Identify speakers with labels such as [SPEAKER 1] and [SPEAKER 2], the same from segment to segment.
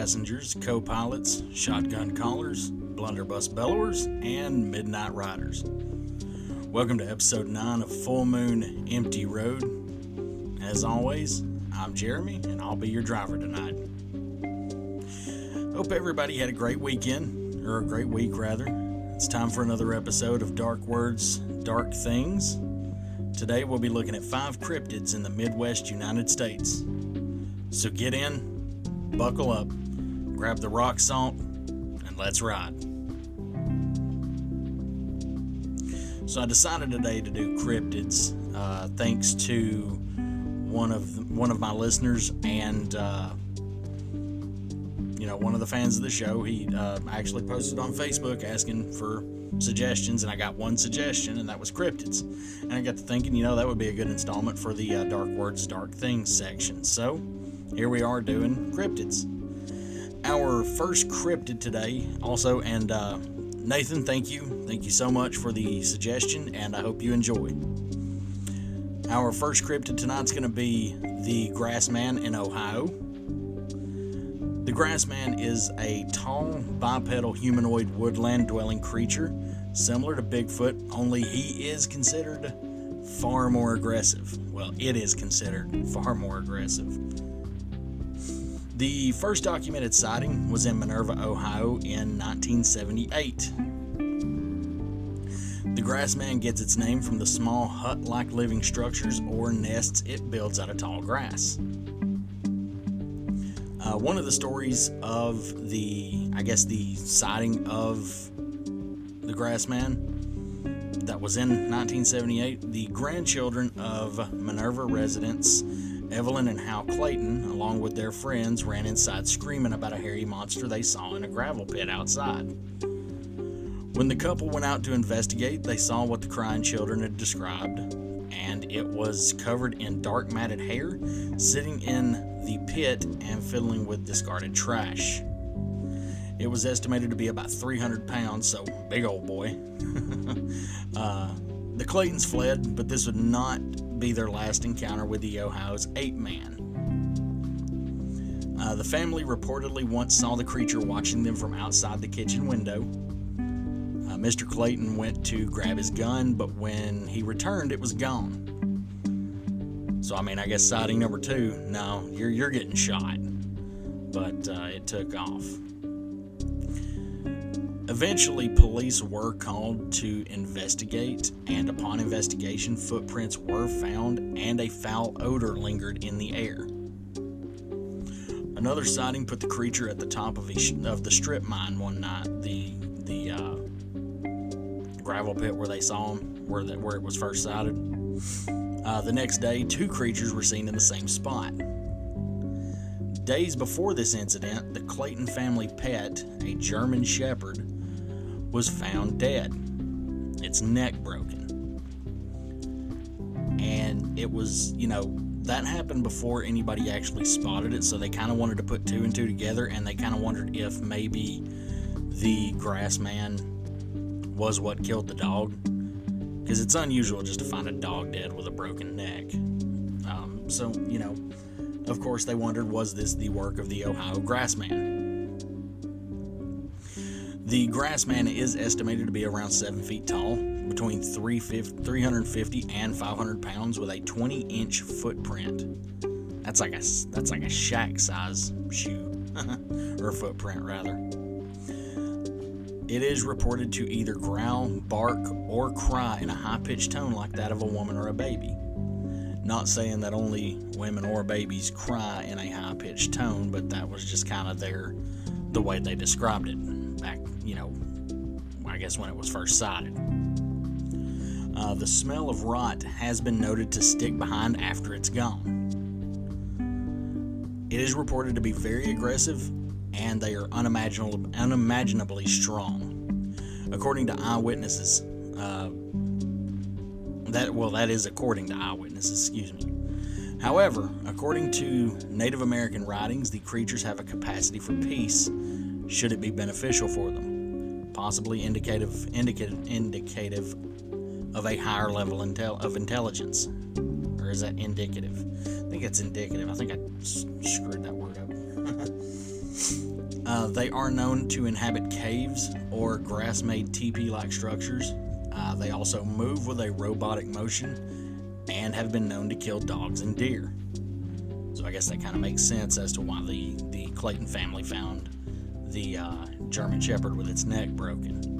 [SPEAKER 1] passengers, co-pilots, shotgun callers, blunderbuss bellowers, and midnight riders. Welcome to episode 9 of Full Moon Empty Road. As always, I'm Jeremy, and I'll be your driver tonight. Hope everybody had a great weekend, or a great week rather. It's time for another episode of Dark Words, Dark Things. Today we'll be looking at 5 cryptids in the Midwest United States. So get in, buckle up, grab the rock salt, and let's ride. So I decided today to do cryptids, thanks to one of my listeners and one of the fans of the show. He actually posted on Facebook asking for suggestions, and I got one suggestion, and that was cryptids. And I got to thinking, that would be a good installment for the Dark Words, Dark Things section. So here we are doing cryptids. Our first cryptid today, also, and Nathan, thank you so much for the suggestion, and I hope you enjoy. Our first cryptid tonight's going to be the Grassman in Ohio. The Grassman is a tall, bipedal humanoid woodland-dwelling creature, similar to Bigfoot, only he is considered far more aggressive. Well, it is considered far more aggressive. The first documented sighting was in Minerva, Ohio in 1978. The Grassman gets its name from the small hut-like living structures or nests it builds out of tall grass. One of the stories of the sighting of the Grassman that was in 1978, the grandchildren of Minerva residents Evelyn and Hal Clayton, along with their friends, ran inside screaming about a hairy monster they saw in a gravel pit outside. When the couple went out to investigate, they saw what the crying children had described, and it was covered in dark matted hair, sitting in the pit and fiddling with discarded trash. It was estimated to be about 300 pounds, so big old boy. The Claytons fled, but this would not be their last encounter with the Ohio's ape man. The family reportedly once saw the creature watching them from outside the kitchen window. Mr. Clayton went to grab his gun, but when he returned, it was gone. So, I guess sighting number 2, no, you're getting shot. But it took off. Eventually, police were called to investigate, and upon investigation, footprints were found and a foul odor lingered in the air. Another sighting put the creature at the top of the strip mine one night, the gravel pit where they saw him, where it was first sighted. The next day, 2 creatures were seen in the same spot. Days before this incident, the Clayton family pet, a German Shepherd, was found dead. Its neck broken. And it was, that happened before anybody actually spotted it, so they kind of wanted to put 2 and 2 together, and they kind of wondered if maybe the Grassman was what killed the dog. Because it's unusual just to find a dog dead with a broken neck. Of course they wondered, was this the work of the Ohio Grassman? The Grassman is estimated to be around 7 feet tall, between 350 and 500 pounds, with a 20-inch footprint. That's like a shack-size shoe, or footprint rather. It is reported to either growl, bark, or cry in a high-pitched tone like that of a woman or a baby. Not saying that only women or babies cry in a high-pitched tone, but that was just kind of the way they described it back, I guess when it was first sighted. The smell of rot has been noted to stick behind after it's gone. It is reported to be very aggressive, and they are unimaginably strong. According to eyewitnesses, that is according to eyewitnesses, However, according to Native American writings, the creatures have a capacity for peace, should it be beneficial for them, possibly indicative of a higher level of intelligence. Or is that indicative? I think it's indicative. I think I screwed that word up. They are known to inhabit caves or grass-made teepee-like structures. They also move with a robotic motion and have been known to kill dogs and deer. So I guess that kind of makes sense as to why the Clayton family found the German Shepherd with its neck broken.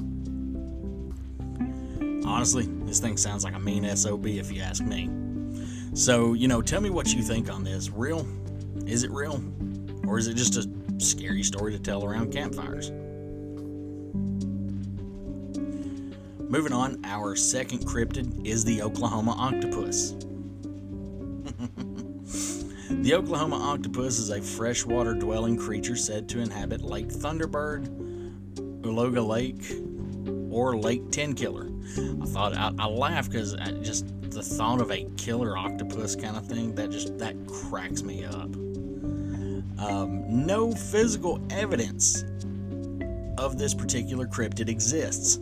[SPEAKER 1] Honestly, this thing sounds like a mean SOB if you ask me. So, tell me what you think on this. Real? Is it real? Or is it just a scary story to tell around campfires? Moving on, our second cryptid is the Oklahoma octopus. The Oklahoma octopus is a freshwater dwelling creature said to inhabit Lake Thunderbird, Uluga Lake, or Lake Tenkiller. I laugh because just the thought of a killer octopus kind of thing, that cracks me up. No physical evidence of this particular cryptid exists,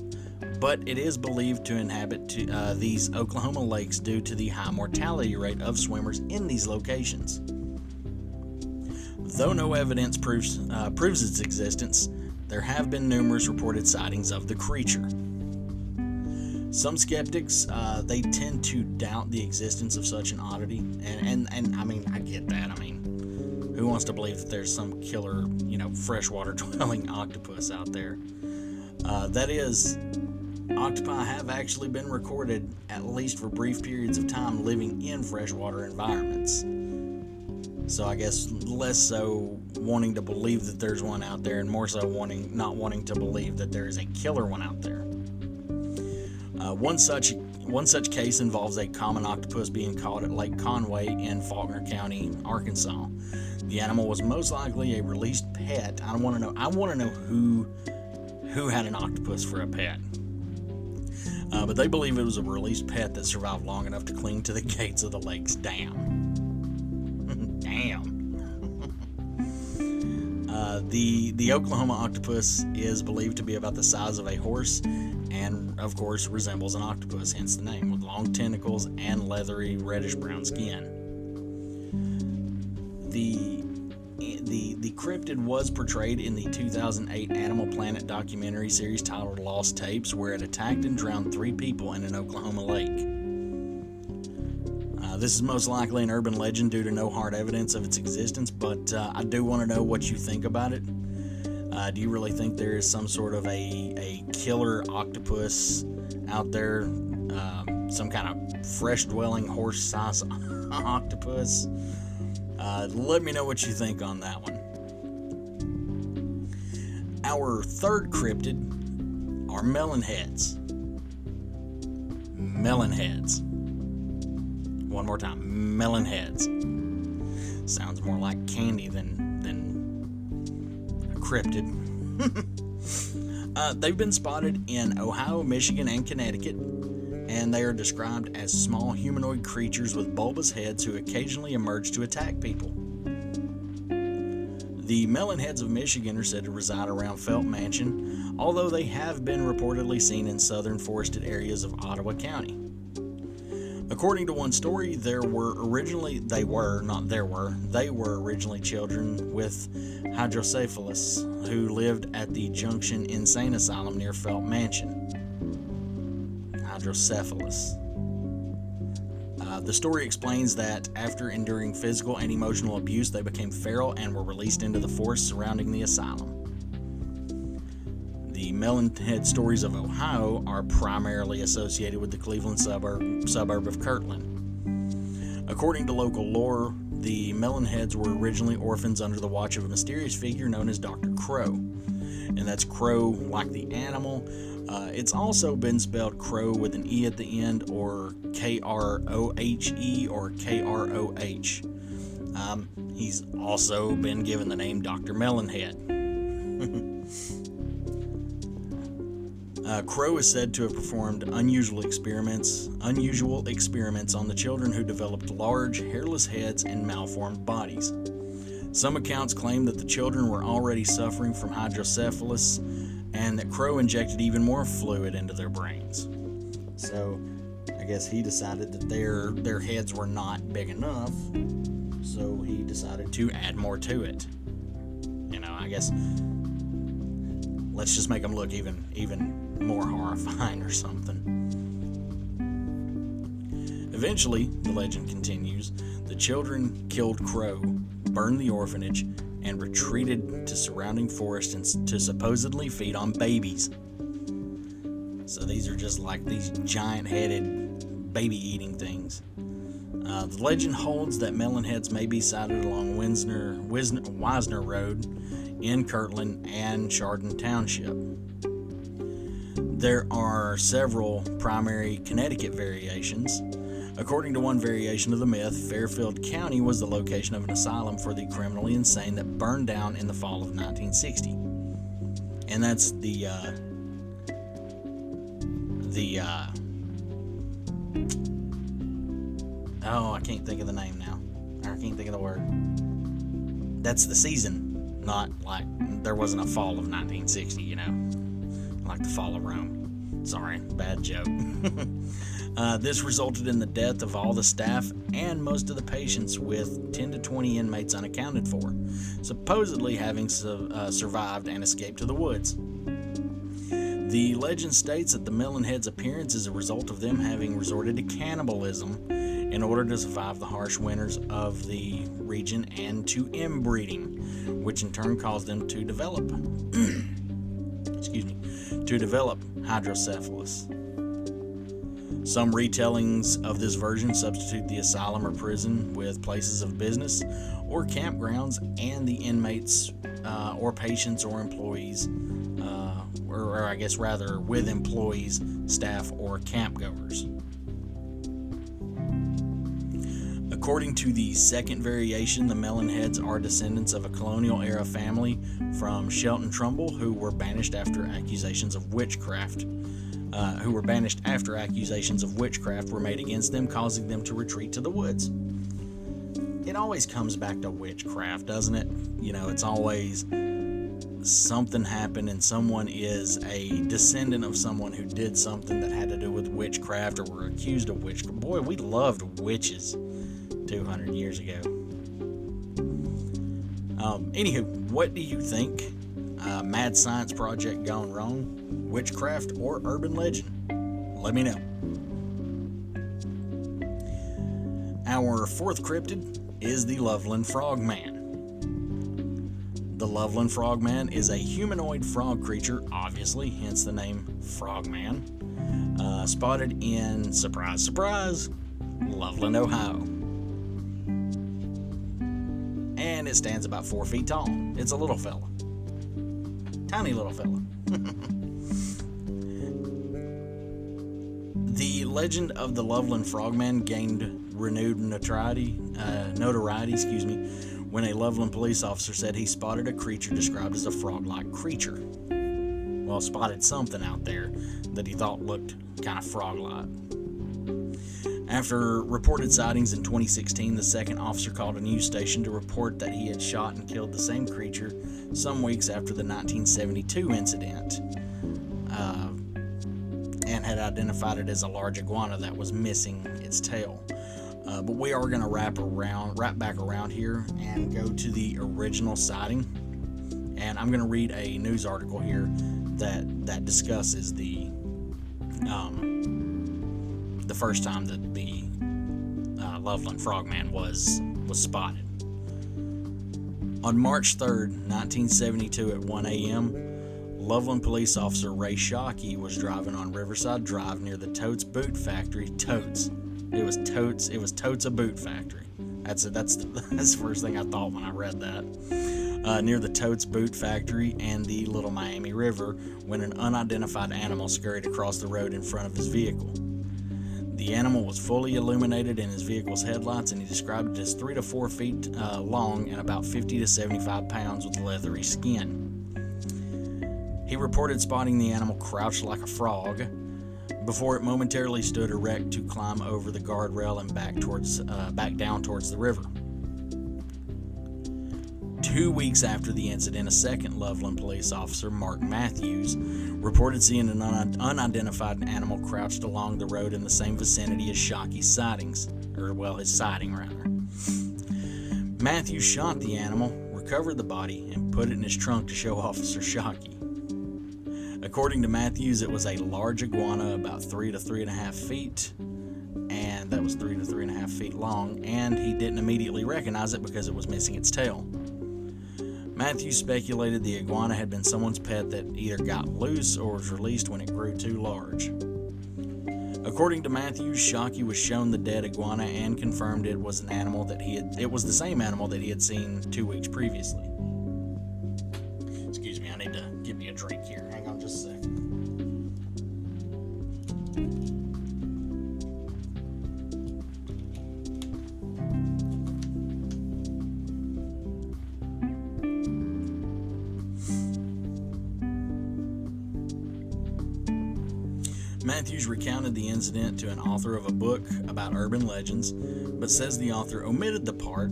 [SPEAKER 1] but it is believed to inhabit these Oklahoma lakes due to the high mortality rate of swimmers in these locations. Though no evidence proves its existence, there have been numerous reported sightings of the creature. Some skeptics, they tend to doubt the existence of such an oddity, and I mean, I get that. I mean, who wants to believe that there's some killer, freshwater dwelling octopus out there? That is, octopi have actually been recorded, at least for brief periods of time, living in freshwater environments. So I guess less so wanting to believe that there's one out there, and more so not wanting to believe that there is a killer one out there. One such case involves a common octopus being caught at Lake Conway in Faulkner County, Arkansas. The animal was most likely a released pet. I want to know who had an octopus for a pet. But they believe it was a released pet that survived long enough to cling to the gates of the lake's dam. Damn. The Oklahoma octopus is believed to be about the size of a horse and, of course, resembles an octopus, hence the name, with long tentacles and leathery reddish-brown skin. The cryptid was portrayed in the 2008 Animal Planet documentary series titled Lost Tapes, where it attacked and drowned 3 people in an Oklahoma lake. This is most likely an urban legend due to no hard evidence of its existence, but I do want to know what you think about it. Do you really think there is some sort of a killer octopus out there? Some kind of fresh-dwelling, horse-sized octopus? Let me know what you think on that one. Our third cryptid are melonheads. Melonheads. One more time, melonheads. Sounds more like candy than a cryptid. They've been spotted in Ohio, Michigan, and Connecticut, and they are described as small humanoid creatures with bulbous heads who occasionally emerge to attack people. The melonheads of Michigan are said to reside around Felt Mansion, although they have been reportedly seen in southern forested areas of Ottawa County. According to one story, they were originally children with hydrocephalus who lived at the Junction Insane Asylum near Felt Mansion. Hydrocephalus. The story explains that after enduring physical and emotional abuse, they became feral and were released into the forest surrounding the asylum. The melonhead stories of Ohio are primarily associated with the Cleveland suburb of Kirtland. According to local lore, the melonheads were originally orphans under the watch of a mysterious figure known as Dr. Crow. And that's Crow like the animal. It's also been spelled Crow with an E at the end, or Krohe or Kroh. He's also been given the name Dr. Melonhead. Crow is said to have performed unusual experiments on the children who developed large, hairless heads and malformed bodies. Some accounts claim that the children were already suffering from hydrocephalus and that Crow injected even more fluid into their brains. So, I guess he decided that their heads were not big enough, so he decided to add more to it. I guess let's just make them look even more horrifying or something. Eventually, the legend continues, the children killed Crow, burned the orphanage, and retreated to surrounding forests to supposedly feed on babies. So these are just like these giant-headed baby-eating things. The legend holds that melonheads may be sighted along Wisner Road in Kirtland and Chardon Township. There are several primary Connecticut variations. According to one variation of the myth, Fairfield County was the location of an asylum for the criminally insane that burned down in the fall of 1960. And that's I can't think of the name now. I can't think of the word. That's the season, not like there wasn't a fall of 1960, like the fall of Rome. Sorry, bad joke. This resulted in the death of all the staff and most of the patients, with 10 to 20 inmates unaccounted for, supposedly having survived and escaped to the woods. The legend states that the Melonheads' appearance is a result of them having resorted to cannibalism in order to survive the harsh winters of the region and to inbreeding, which in turn caused them to develop hydrocephalus. Some retellings of this version substitute the asylum or prison with places of business or campgrounds, and the inmates or patients or employees, or I guess rather with employees, staff, or campgoers. According to the second variation, the Melonheads are descendants of a colonial-era family from Shelton Trumbull who were banished after accusations of witchcraft. Were made against them, causing them to retreat to the woods. It always comes back to witchcraft, doesn't it? It's always something happened and someone is a descendant of someone who did something that had to do with witchcraft or were accused of witchcraft. Boy, we loved witches 200 years ago. Anywho, what do you think? Mad science project gone wrong? Witchcraft or urban legend? Let me know. Our fourth cryptid is the Loveland Frogman. The Loveland Frogman is a humanoid frog creature, obviously, hence the name Frogman, spotted in, surprise, surprise, Loveland, Ohio. And it stands about 4 feet tall. It's a little fella. Tiny little fella. The legend of the Loveland Frogman gained renewed notoriety, when a Loveland police officer said he spotted a creature described as a frog-like creature. Well, spotted something out there that he thought looked kind of frog-like. After reported sightings in 2016, the second officer called a news station to report that he had shot and killed the same creature some weeks after the 1972 incident, and had identified it as a large iguana that was missing its tail. But we are going to wrap back around here and go to the original sighting. And I'm going to read a news article here that discusses the first time that the Loveland Frogman was spotted. On March 3rd, 1972 at 1 a.m., Loveland police officer Ray Shockey was driving on Riverside Drive near the Totes Boot Factory. Totes. It was Totes a boot factory. That's the first thing I thought when I read that. Near the Totes Boot Factory and the Little Miami River, when an unidentified animal scurried across the road in front of his vehicle. The animal was fully illuminated in his vehicle's headlights, and he described it as 3 to 4 feet long and about 50 to 75 pounds with leathery skin. He reported spotting the animal crouched like a frog before it momentarily stood erect to climb over the guardrail and back down towards the river. 2 weeks after the incident, a second Loveland police officer, Mark Matthews, reported seeing an unidentified animal crouched along the road in the same vicinity as Shockey's sightings, his sighting rather. Matthews shot the animal, recovered the body, and put it in his trunk to show Officer Shockey. According to Matthews, it was a large iguana about 3 to 3.5 feet, and that was 3 to 3.5 feet long, and he didn't immediately recognize it because it was missing its tail. Matthews speculated the iguana had been someone's pet that either got loose or was released when it grew too large. According to Matthews, Shockey was shown the dead iguana and confirmed it was it was the same animal that he had seen 2 weeks previously. Excuse me, I need to get me a drink here. Hang on just a second. Matthews recounted the incident to an author of a book about urban legends, but says the author omitted the part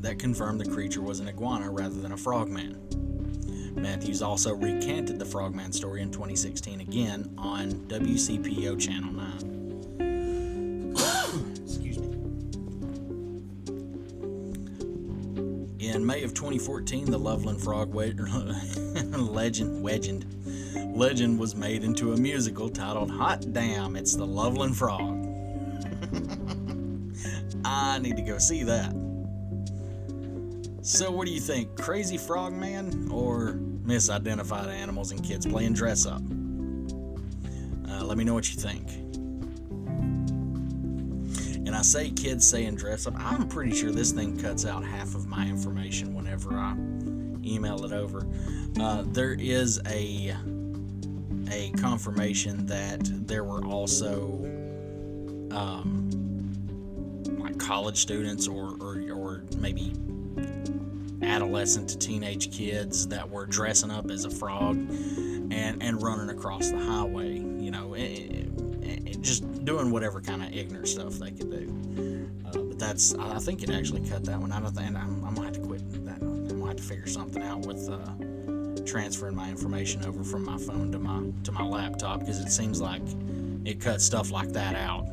[SPEAKER 1] that confirmed the creature was an iguana rather than a frogman. Matthews also recanted the frogman story in 2016 again on WCPO Channel 9. Excuse me. In May of 2014, the Loveland Frog legend was made into a musical titled Hot Damn, It's the Loveland Frog. I need to go see that. So what do you think? Crazy frogman or misidentified animals and kids playing dress up? Let me know what you think. And I say kids saying dress up, I'm pretty sure this thing cuts out half of my information whenever I email it over. There is a confirmation that there were also like college students or maybe adolescent to teenage kids that were dressing up as a frog and running across the highway, just doing whatever kind of ignorant stuff they could do. But I think it actually cut that one. I'm gonna have to quit that. I'm gonna have to figure something out with transferring my information over from my phone to my laptop, because it seems like it cuts stuff like that out.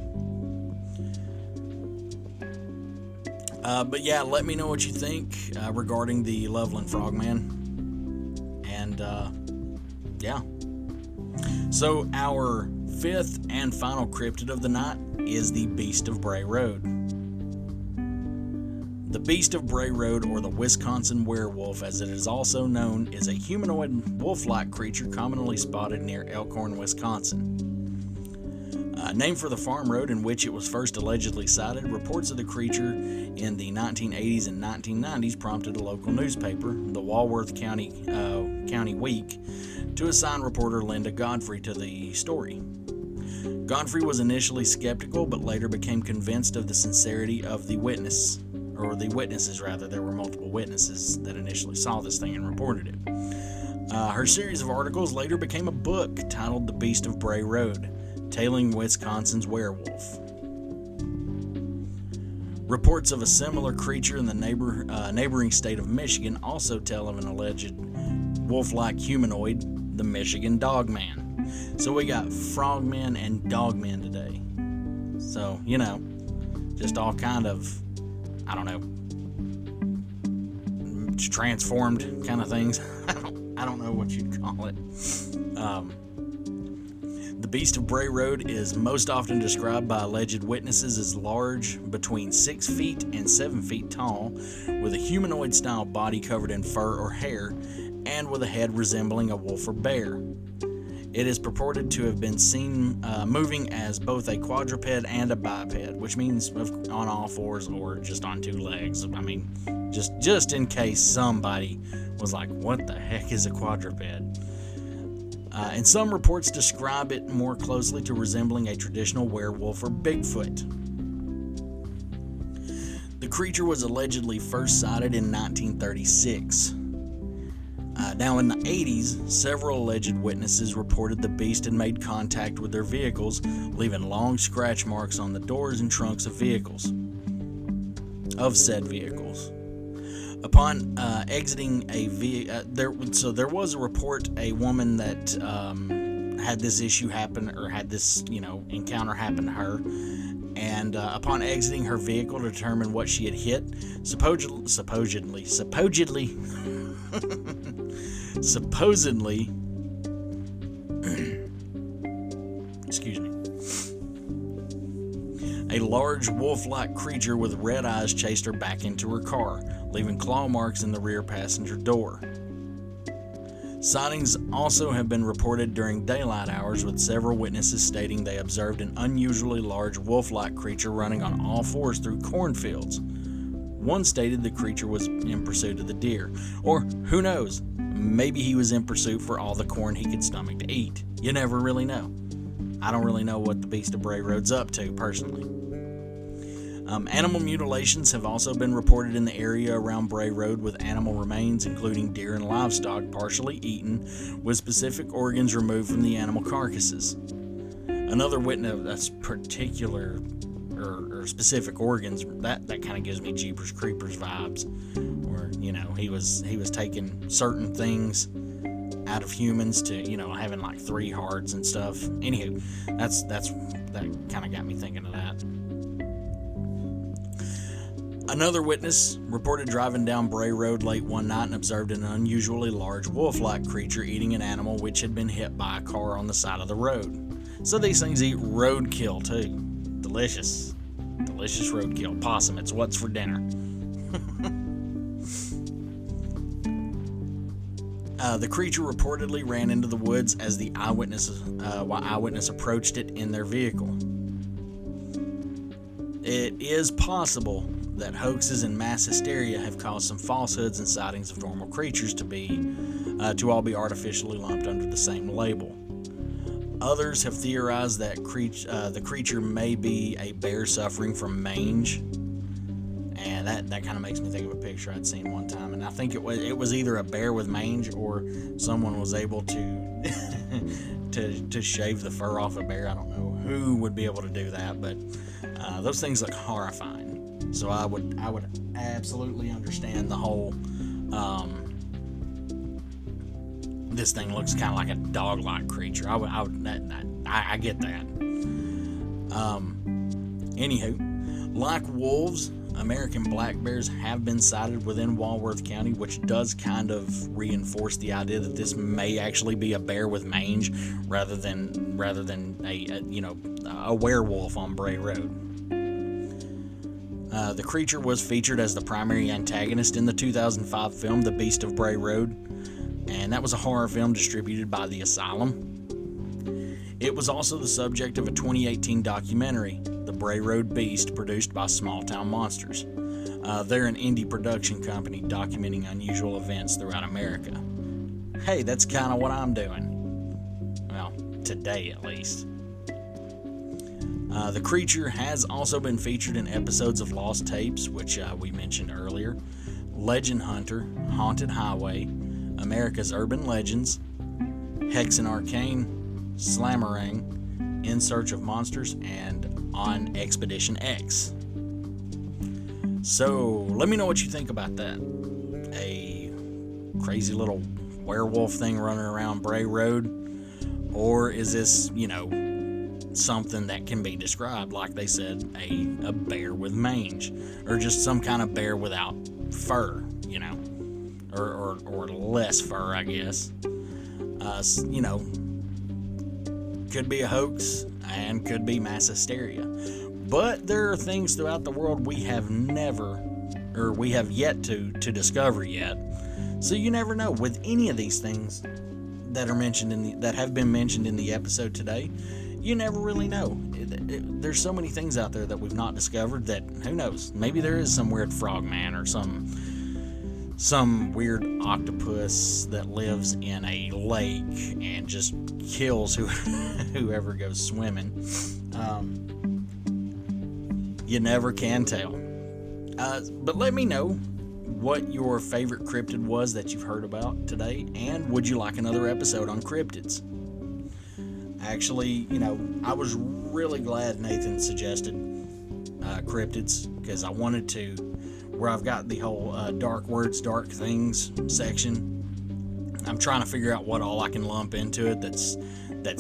[SPEAKER 1] But yeah, let me know what you think regarding the Loveland Frogman. And yeah. So our fifth and final cryptid of the night is the Beast of Bray Road. The Beast of Bray Road, or the Wisconsin werewolf as it is also known, is a humanoid wolf-like creature commonly spotted near Elkhorn, Wisconsin. Named for the farm road in which it was first allegedly sighted, reports of the creature in the 1980s and 1990s prompted a local newspaper, the Walworth County Week, to assign reporter Linda Godfrey to the story. Godfrey was initially skeptical, but later became convinced of the sincerity of the witnesses. There were multiple witnesses that initially saw this thing and reported it. Her series of articles later became a book titled The Beast of Bray Road, Tailing Wisconsin's Werewolf. Reports of a similar creature in the neighboring state of Michigan also tell of an alleged wolf-like humanoid, the Michigan Dogman. So we got frogmen and dogmen today. So, just all kind of, transformed kind of things. I don't know what you'd call it. The Beast of Bray Road is most often described by alleged witnesses as large, between 6 feet and 7 feet tall, with a humanoid-style body covered in fur or hair, and with a head resembling a wolf or bear. It is purported to have been seen moving as both a quadruped and a biped, which means on all fours or just on 2 legs. Just in case somebody was like, what the heck is a quadruped? And some reports describe it more closely to resembling a traditional werewolf or Bigfoot. The creature was allegedly first sighted in 1936. Now in the 80s, several alleged witnesses reported the beast had made contact with their vehicles, leaving long scratch marks on the doors and trunks of said vehicles. Upon exiting a vehicle, there was a report a woman that had this issue happen, or had this encounter happen to her, and upon exiting her vehicle to determine what she had hit, supposedly Excuse me. A large wolf-like creature with red eyes chased her back into her car, leaving claw marks in the rear passenger door. Sightings also have been reported during daylight hours, with several witnesses stating they observed an unusually large wolf-like creature running on all fours through cornfields. One stated the creature was in pursuit of the deer, or who knows, maybe he was in pursuit for all the corn he could stomach to eat. You never really know. I don't really know what the Beast of Bray Road's up to, personally. Animal mutilations have also been reported in the area around Bray Road, with animal remains, including deer and livestock, partially eaten, with specific organs removed from the animal carcasses. Another witness, that's particular or specific organs, that kind of gives me Jeepers Creepers vibes, where he was taking certain things out of humans to having like 3 hearts and stuff. Anywho, that kind of got me thinking of that. Another witness reported driving down Bray Road late one night and observed an unusually large wolf-like creature eating an animal which had been hit by a car on the side of the road. So these things eat roadkill too. Delicious. Delicious roadkill. Possum, it's what's for dinner. The creature reportedly ran into the woods as the eyewitness approached it in their vehicle. It is possible that hoaxes and mass hysteria have caused some falsehoods and sightings of normal creatures to all be artificially lumped under the same label. Others have theorized that the creature may be a bear suffering from mange, and that kind of makes me think of a picture I'd seen one time, and I think it was either a bear with mange or someone was able to to shave the fur off a bear. I don't know who would be able to do that, but those things look horrifying. So I would absolutely understand the whole this thing looks kind of like a dog-like creature. I get that. Anywho, like wolves, American black bears have been sighted within Walworth County, which does kind of reinforce the idea that this may actually be a bear with mange rather than a werewolf on Bray Road. The creature was featured as the primary antagonist in the 2005 film The Beast of Bray Road, and that was a horror film distributed by the Asylum. It was also the subject of a 2018 documentary, The Bray Road Beast, produced by Small Town Monsters. They're an indie production company documenting unusual events throughout America. Hey, that's kind of what I'm doing. Well, today at least. The creature has also been featured in episodes of Lost Tapes, which we mentioned earlier, Legend Hunter, Haunted Highway, America's Urban Legends, Hex and Arcane, Slammerang, In Search of Monsters, and On Expedition X. So, let me know what you think about that. A crazy little werewolf thing running around Bray Road? Or is this, something that can be described, like they said, a bear with mange, or just some kind of bear without fur, or less fur, I guess. Could be a hoax and could be mass hysteria. But there are things throughout the world we have yet to discover yet. So you never know with any of these things that are that have been mentioned in the episode today. You never really know. There's so many things out there that we've not discovered that, who knows, maybe there is some weird frogman or some weird octopus that lives in a lake and just kills whoever goes swimming. You never can tell. But let me know what your favorite cryptid was that you've heard about today, and would you like another episode on cryptids? Actually, I was really glad Nathan suggested cryptids, because I wanted to, where I've got the whole dark words, dark things section. I'm trying to figure out what all I can lump into it that's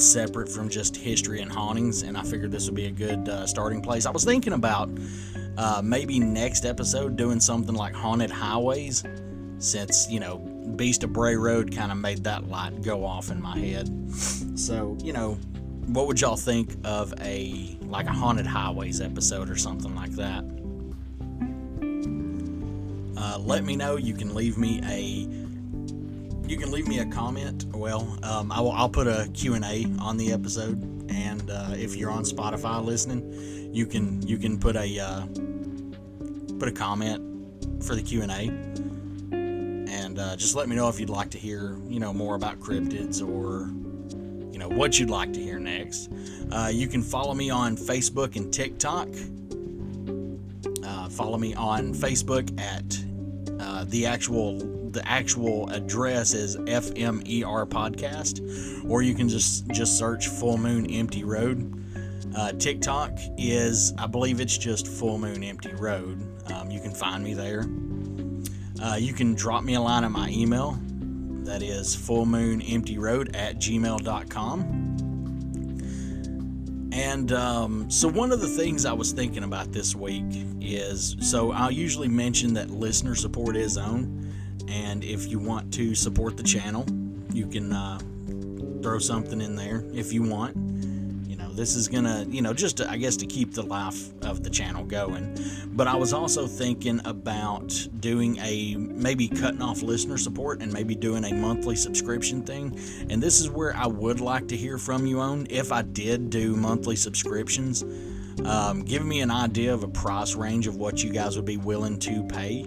[SPEAKER 1] separate from just history and hauntings, and I figured this would be a good starting place. I was thinking about maybe next episode doing something like haunted highways, since Beast of Bray Road kind of made that light go off in my head. So, what would y'all think of a Haunted Highways episode or something like that? Let me know. You can leave me a comment. Well, I'll put a Q&A on the episode, and if you're on Spotify listening, you can put a comment for the Q&A, and just let me know if you'd like to hear more about cryptids, or what you'd like to hear next. You can follow me on Facebook and TikTok. Follow me on Facebook at the actual address is FMER Podcast, or you can just search Full Moon Empty Road. TikTok is, I believe it's just Full Moon Empty Road. You can find me there. You can drop me a line at my email. That is fullmoonemptyroad@gmail.com. And so one of the things I was thinking about this week is, so I'll usually mention that listener support is on, and if you want to support the channel, you can throw something in there if you want. This is gonna, just to, I guess, to keep the life of the channel going. But I was also thinking about doing maybe cutting off listener support and maybe doing a monthly subscription thing. And this is where I would like to hear from you on, if I did do monthly subscriptions. Give me an idea of a price range of what you guys would be willing to pay,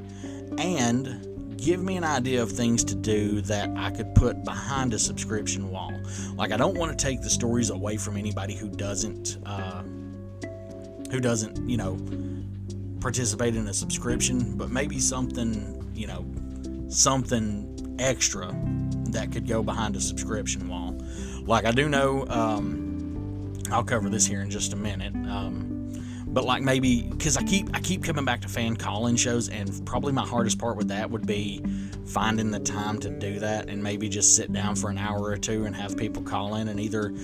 [SPEAKER 1] and give me an idea of things to do that I could put behind a subscription wall. I don't want to take the stories away from anybody who doesn't participate in a subscription, but maybe something extra that could go behind a subscription wall. I do know, I'll cover this here in just a minute. But maybe, because I keep coming back to fan call-in shows, and probably my hardest part with that would be finding the time to do that, and maybe just sit down for an hour or two and have people call in and either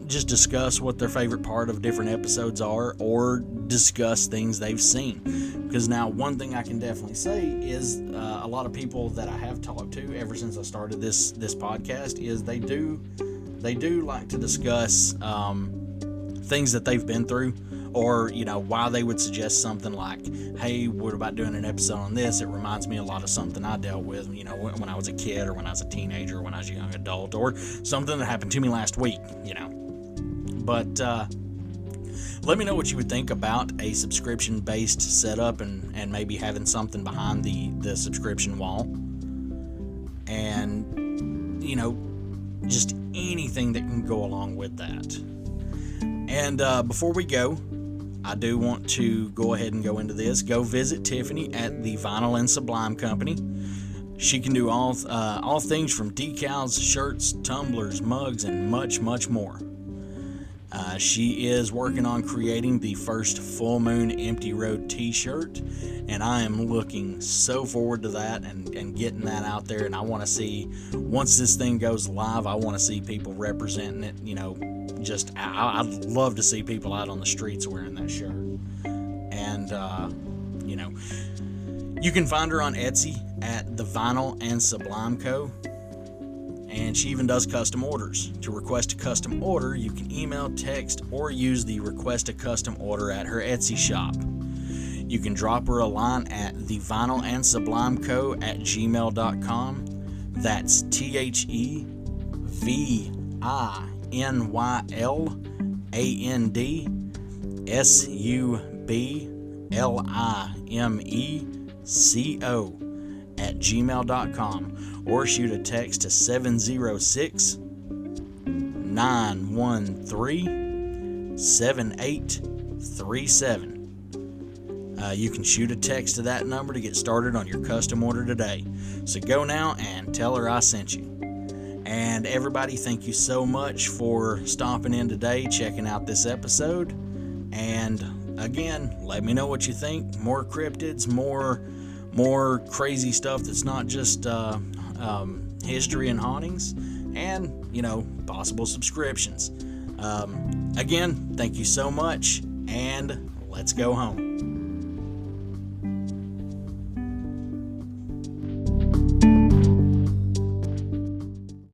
[SPEAKER 1] just discuss what their favorite part of different episodes are, or discuss things they've seen. Because now, one thing I can definitely say is a lot of people that I have talked to ever since I started this podcast is they do like to discuss things that they've been through, or why they would suggest something like, hey, what about doing an episode on this? It reminds me a lot of something I dealt with when I was a kid, or when I was a teenager, or when I was a young adult, or something that happened to me last week. But let me know what you would think about a subscription based setup, and maybe having something behind the subscription wall, and just anything that can go along with that. And before we go, I do want to go ahead and go into this. Go visit Tiffany at the Vinyl and Sublime Company. She can do all things from decals, shirts, tumblers, mugs, and much, much more. She is working on creating the first Full Moon Empty Road t-shirt, and I am looking so forward to that and getting that out there. And I want to see, once this thing goes live, I want to see people representing it. I'd love to see people out on the streets wearing that shirt. And you can find her on Etsy at the Vinyl and Sublime Co. And she even does custom orders. To request a custom order, you can email, text, or use the request a custom order at her Etsy shop. You can drop her a line at thevinylandsublimeco@gmail.com. That's thevinylandsublimeco@gmail.com, or shoot a text to 706-913-7837. You can shoot a text to that number to get started on your custom order today. So go now and tell her I sent you. And everybody, thank you so much for stopping in today, checking out this episode. And again, let me know what you think. More cryptids, more crazy stuff that's not just history and hauntings, and possible subscriptions. Again, thank you so much, and let's go home.